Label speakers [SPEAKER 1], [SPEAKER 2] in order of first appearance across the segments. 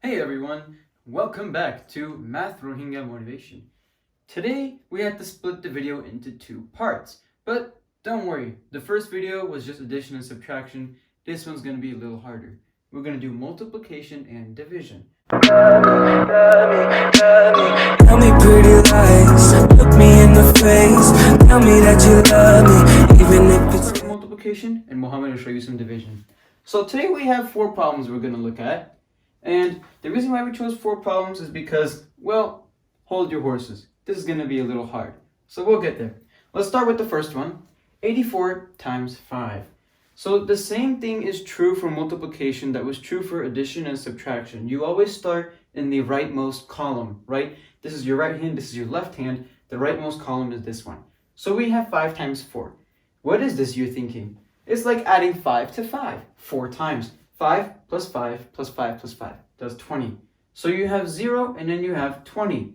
[SPEAKER 1] Hey everyone, welcome back to Math Rohingya Motivation. Today we had to split the video into two parts, but don't worry, the first video was just addition and subtraction. This one's going to be a little harder. We're going to do multiplication and division.
[SPEAKER 2] Tell me pretty lies, look me in the face, tell me that you love me, even if it's
[SPEAKER 1] multiplication, and Mohammed will show you some division. So today we have 4 problems we're going to look at. And the reason why we chose 4 problems is because, well, hold your horses. This is going to be a little hard. So we'll get there. Let's start with the first one. 84 times 5. So the same thing is true for multiplication that was true for addition and subtraction. You always start in the rightmost column, right? This is your right hand, this is your left hand. The rightmost column is this one. So we have 5 times 4. What is this, you're thinking? It's like adding 5 to 5, 4 times. 5 plus 5 plus 5 plus 5, that's 20. So you have 0 and then you have 20.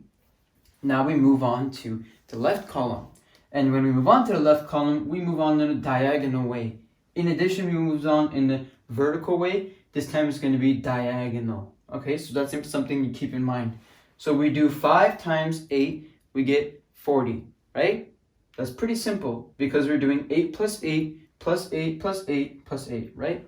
[SPEAKER 1] Now we move on to the left column. And when we move on to the left column, we move on in a diagonal way. In addition, we move on in the vertical way. This time it's going to be diagonal. Okay, so that's something you keep in mind. So we do 5 times 8, we get 40, right? That's pretty simple because we're doing 8 plus 8 plus 8 plus 8 plus 8, right?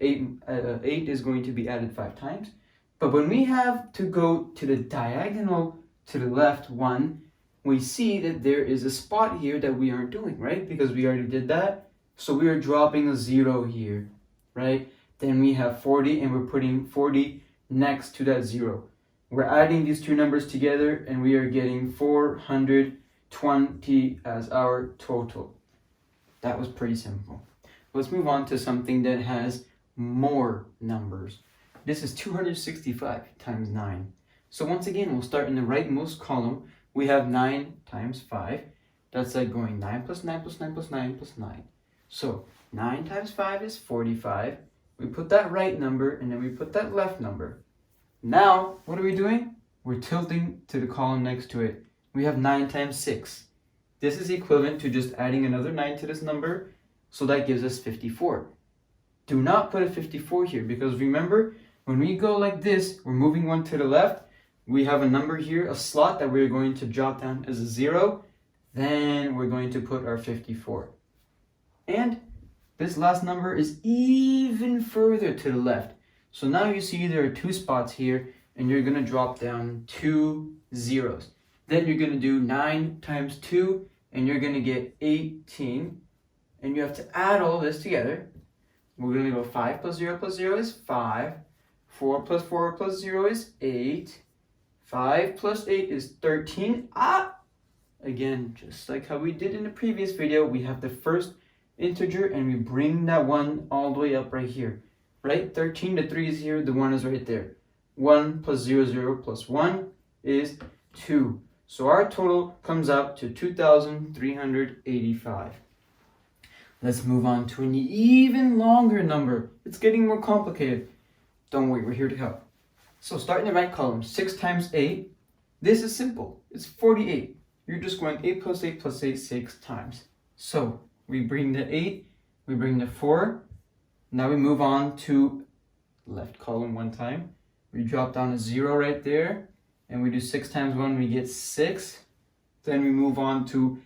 [SPEAKER 1] 8 is going to be added 5 times. But when we have to go to the diagonal to the left one, we see that there is a spot here that we aren't doing, right? Because we already did that. So we are dropping a 0 here, right? Then we have 40 and we're putting 40 next to that 0. We're adding these two numbers together and we are getting 420 as our total. That was pretty simple. Let's move on to something that has more numbers. This is 265 times 9. So once again, we'll start in the rightmost column. We have 9 times 5. That's like going 9 plus 9 plus 9 plus 9 plus 9. So 9 times 5 is 45. We put that right number and then we put that left number. Now, what are we doing? We're tilting to the column next to it. We have 9 times 6. This is equivalent to just adding another 9 to this number. So that gives us 54. Do not put a 54 here because remember, when we go like this, we're moving one to the left. We have a number here, a slot that we're going to jot down as a 0. Then we're going to put our 54. And this last number is even further to the left. So now you see there are 2 spots here and you're going to drop down 2 zeros. Then you're going to do 9 times 2 and you're going to get 18. And you have to add all this together. We're going to go 5 plus 0 is 5. 4 plus 4 plus 0 is 8. 5 plus 8 is 13. Again, just like how we did in the previous video, we have the first integer and we bring that one all the way up right here. Right? 13, the 3 is here, the 1 is right there. 1 plus 0, 0 plus 1 is 2. So our total comes out to 2,385. Let's move on to an even longer number. It's getting more complicated. Don't worry, we're here to help. So start in the right column. 6 times 8. This is simple. It's 48. You're just going 8 plus 8 plus 8 6 times. So we bring the 8, we bring the 4. Now we move on to left column one time. We drop down a 0 right there. And we do 6 times 1, we get 6. Then we move on to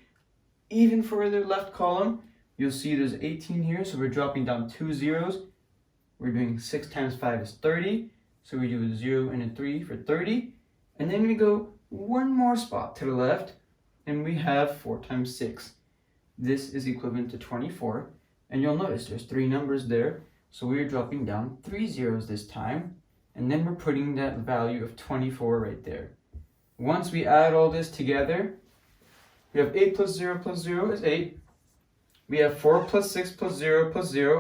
[SPEAKER 1] even further left column. You'll see there's 18 here, so we're dropping down 2 zeros. We're doing 6 times 5 is 30. So we do a 0 and a 3 for 30. And then we go one more spot to the left, and we have 4 times 6. This is equivalent to 24. And you'll notice there's 3 numbers there. So we're dropping down 3 zeros this time. And then we're putting that value of 24 right there. Once we add all this together, we have 8 plus 0 is 8. We have 4 plus 6 plus 0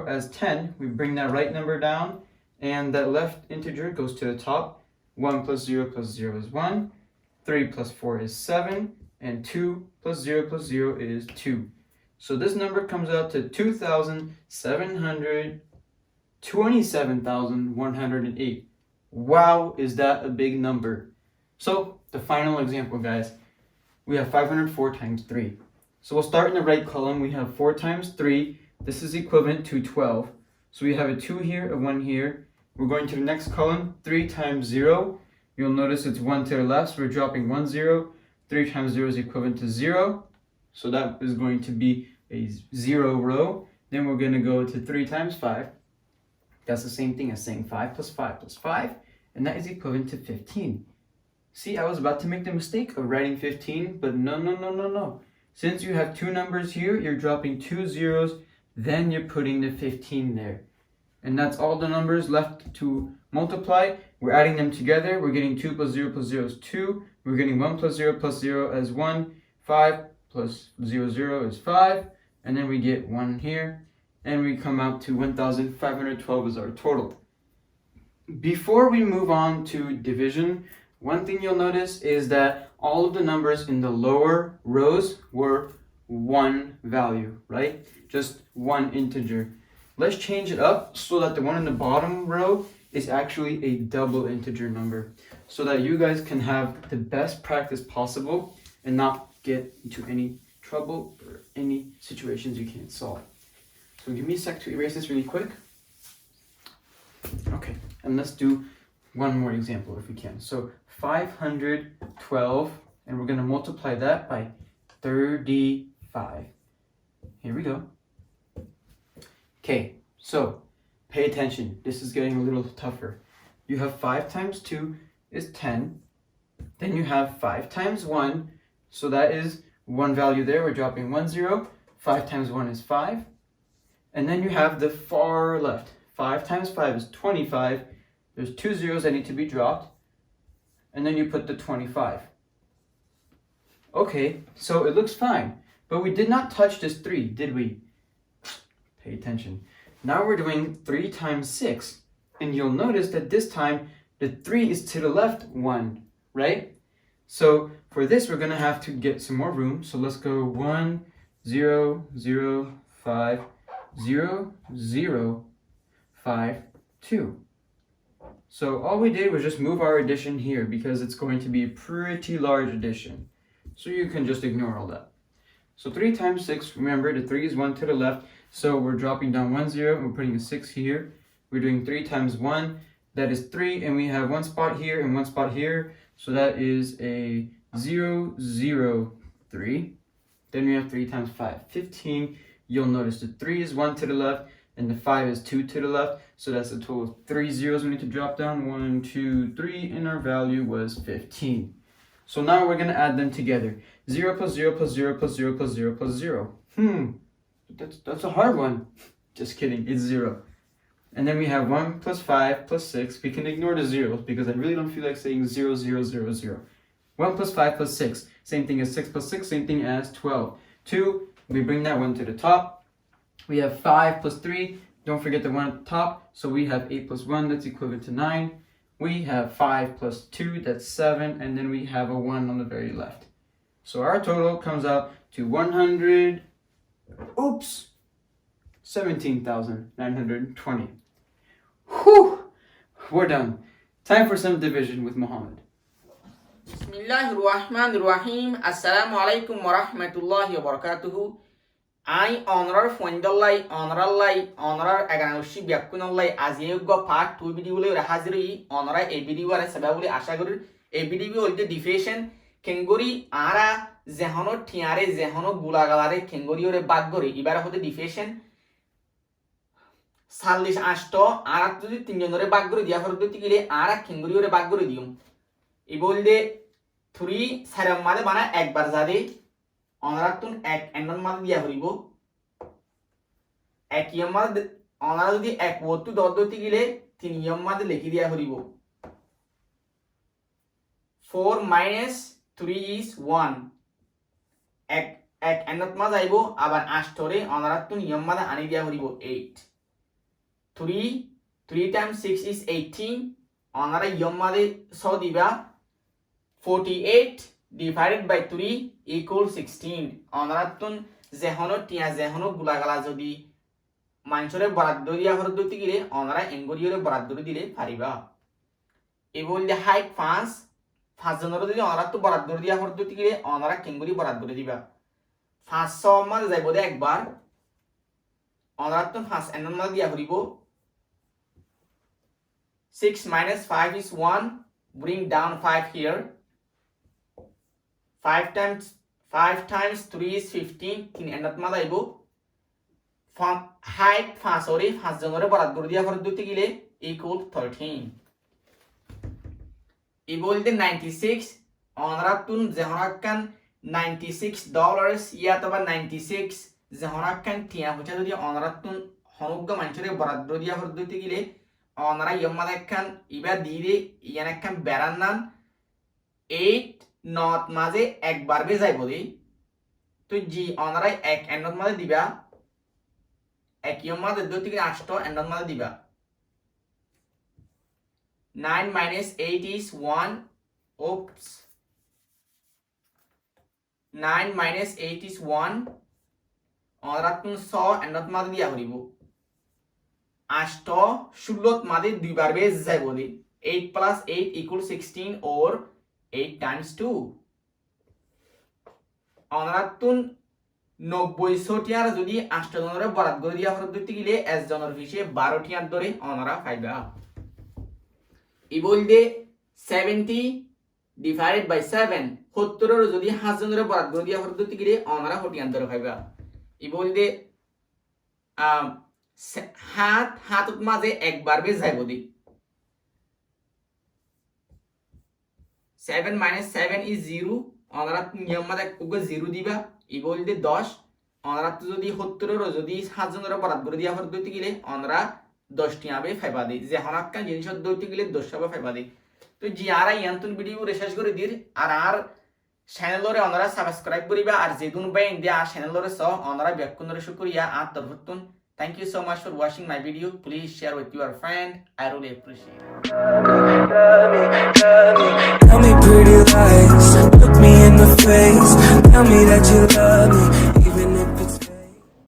[SPEAKER 1] as 10. We bring that right number down, and that left integer goes to the top. 1 plus 0 is 1. 3 plus 4 is 7. And 2 plus 0 is 2. So this number comes out to 2,727,108. Wow, is that a big number? So the final example, guys. We have 504 times 3. So we'll start in the right column. We have 4 times 3. This is equivalent to 12. So we have a 2 here, a 1 here, We're going to the next column, 3 times 0. You'll notice it's 1 to the left, so we're dropping 1 0. 3 times 0 is equivalent to 0. So that is going to be a 0 row. Then we're going to go to 3 times 5. That's the same thing as saying 5 plus 5 plus 5. And that is equivalent to 15. See, I was about to make the mistake of writing 15, but no. Since you have two numbers here, you're dropping 2 zeros, then you're putting the 15 there. And that's all the numbers left to multiply. We're adding them together. We're getting 2 plus 0 plus 0 is 2. We're getting 1 plus 0 as 1. 5 plus 0 is 5. And then we get 1 here. And we come out to 1,512 is our total. Before we move on to division, one thing you'll notice is that all of the numbers in the lower rows were one value, right? Just one integer. Let's change it up so that the one in the bottom row is actually a double integer number, so that you guys can have the best practice possible and not get into any trouble or any situations you can't solve. So give me a sec to erase this really quick. Okay, and let's do one more example if we can. So 512, and we're going to multiply that by 35. Here we go. Okay, so pay attention. This is getting a little tougher. You have 5 times 2 is 10. Then you have 5 times 1. So that is one value there. We're dropping 1 0. 5 times 1 is 5. And then you have the far left. 5 times 5 is 25. There's 2 zeros that need to be dropped. And then you put the 25. Okay, so it looks fine. But we did not touch this 3, did we? Pay attention. Now we're doing 3 times 6. And you'll notice that this time the 3 is to the left 1, right? So for this we're going to have to get some more room. So let's go 1, 0, 0, 5, 0, 0, 5, 2. So all we did was just move our addition here because it's going to be a pretty large addition. So you can just ignore all that. So 3 times 6, remember the 3 is 1 to the left. So we're dropping down 1 0 and we're putting a 6 here. We're doing 3 times 1, that is 3, and we have one spot here and one spot here. So that is a 0, 0, 3. Then we have 3 times 5, 15. You'll notice the 3 is 1 to the left and the 5 is 2 to the left. So that's a total of 3 zeros we need to drop down. 1, 2, 3, and our value was 15. So now we're going to add them together. 0 plus 0 plus 0 plus 0 plus 0 plus 0. That's a hard one. Just kidding, it's 0. And then we have 1 plus 5 plus 6. We can ignore the zeros because I really don't feel like saying 0, 0, 0, 0. 1 plus 5 plus 6. Same thing as 6 plus 6, same thing as 12. 2, we bring that one to the top. We have 5 plus 3. Don't forget the one at the top. So we have 8 plus 1, that's equivalent to 9. We have 5 plus 2, that's 7. And then we have a 1 on the very left. So our total comes out to 17,920. Whew! We're done. Time for some division with Muhammad.
[SPEAKER 3] Bismillahirrahmanirrahim. Assalamu alaikum wa rahmatullahi wa barakatuhu. I honorar Fondallai, honorar Aganoshi Biakunallai as you go part 2 video Haziri, honor a video Sababuli Ashagur, a video of the defation, Kenguri, Ara, Zehono, Tiare, Zehono, Gulagalare, Kenguri or a Bagori, Ibara the defation. Salish Ashto, Ara to the Tinore Baguri, Diaforduti, Ara, Kenguri or a Baguridium. Ibolde 3 Saramada Bana Ek Barzade. অনারাতুন এক এন্ডন মাদ দিয়া হইব এক ইয়ামাদ অনারা যদি এক বস্তু দদ্দতি গিলে তিন ইয়ামাদ লিখি দিয়া হইব 4 minus 3 is 1 এক এক এন্ডত মাদ আইব আবার আষ্টরে অনারাতুন ইয়ামাদ আনি দিয়া হইব 8 3 times 6 is 18 অনারা ইয়ামাদে স দিবা 48 divided by 3 equals 16. অনারাতুন যেহনো টিয়া যেহনো গুলাগালা যদি মানসরে বরাদ্দ দিয়া হরদতি গিলে অনারা এঙ্গরিয়রে বরাদ্দ দিলে পারিবা এবল দে হাইট 5 জনের যদি অনারাতু বরাদ্দ দিয়া হরদতি গিলে অনারা কেঙ্গরি বরাদ্দ দিবা 500 মাল যাইব দে একবার অনারাতুন 5 এনন মাল দিয়া হরিব 6 minus 5 is 1. Bring down 5 here. 5 times 3 is 15. 3 এন্ডত মা যাইব হাইট 5 ওরে 5 জনরে বরাদ করে দিয়া ফর দিতে গেলে equal 13. ই বলতে 96 অনরাতুন যেহরাকান $96 ইয়া তবা 96 যেহরাকান টিয়া হচ্ছে যদি অনরাতুন হনুগ্গ মানুষরে বরাদ করে দিয়া ফর দিতে গেলে অনরা ইয়মাদাকান ইবা দিরে ইয়ানাকান বেরান্নান 8 নট মাঝে একবার বে যাইব দি তো জি অনরা এক এন্ডত মাঝে দিবা এক ইয়মাদে দিতে গেলে 8 এন্ডত মাঝে দিবা 9 minus 8 is 1. Oops. 9 minus 8 is 1. অনরাতুন 100 এন্ডত মাঝে দিয়া হরিব 8 ষোলত মাঝে দুইবার বে যাইব দি 8 plus 8 equal 16 or 8 times 2. অনরাতুন 90 ছোটিয়ার যদি 8 জনরে বরাদ করে দিয়া ফর দিতে গেলে এস জনের পিছে 12 টিয়ার ধরে অনরা পাইবা ই বলতে 70 divided by 7 70 যদি 7 জনরে বরাদ করে দিয়া ফর দিতে গেলে অনরা 40 টিয়ার ধরে পাইবা ই বলতে হাত মাঝে একবার বে যাইব দি 7 minus 7 is 0. অনরা নিয়ম মাঝে কোকে 0 দিবা ই বলতে 10 অনরা যদি 70 যদি 7 জনরে বরাদ করে দিয়া ফর দিতে গেলে অনরা 10 টিয়া বে ফাইবা দি যে হনাক্কা জিনিস দইতে গেলে 10 বে ফাইবা দি তো জি আর ইয়ান্তুন ভিডিও রিসার্চ করে দির আর চ্যানেলরে অনরা সাবস্ক্রাইব করিবা আর যেদুন বাই ইন্ডিয়া আর চ্যানেলরে সহ অনরা ব্যাকুনরে শুকরিয়া আর তরফতুন Thank you so much for watching my video. Please share with your friend. I really appreciate it.
[SPEAKER 2] Tell me pretty lies, look me in the face, tell me that you love me.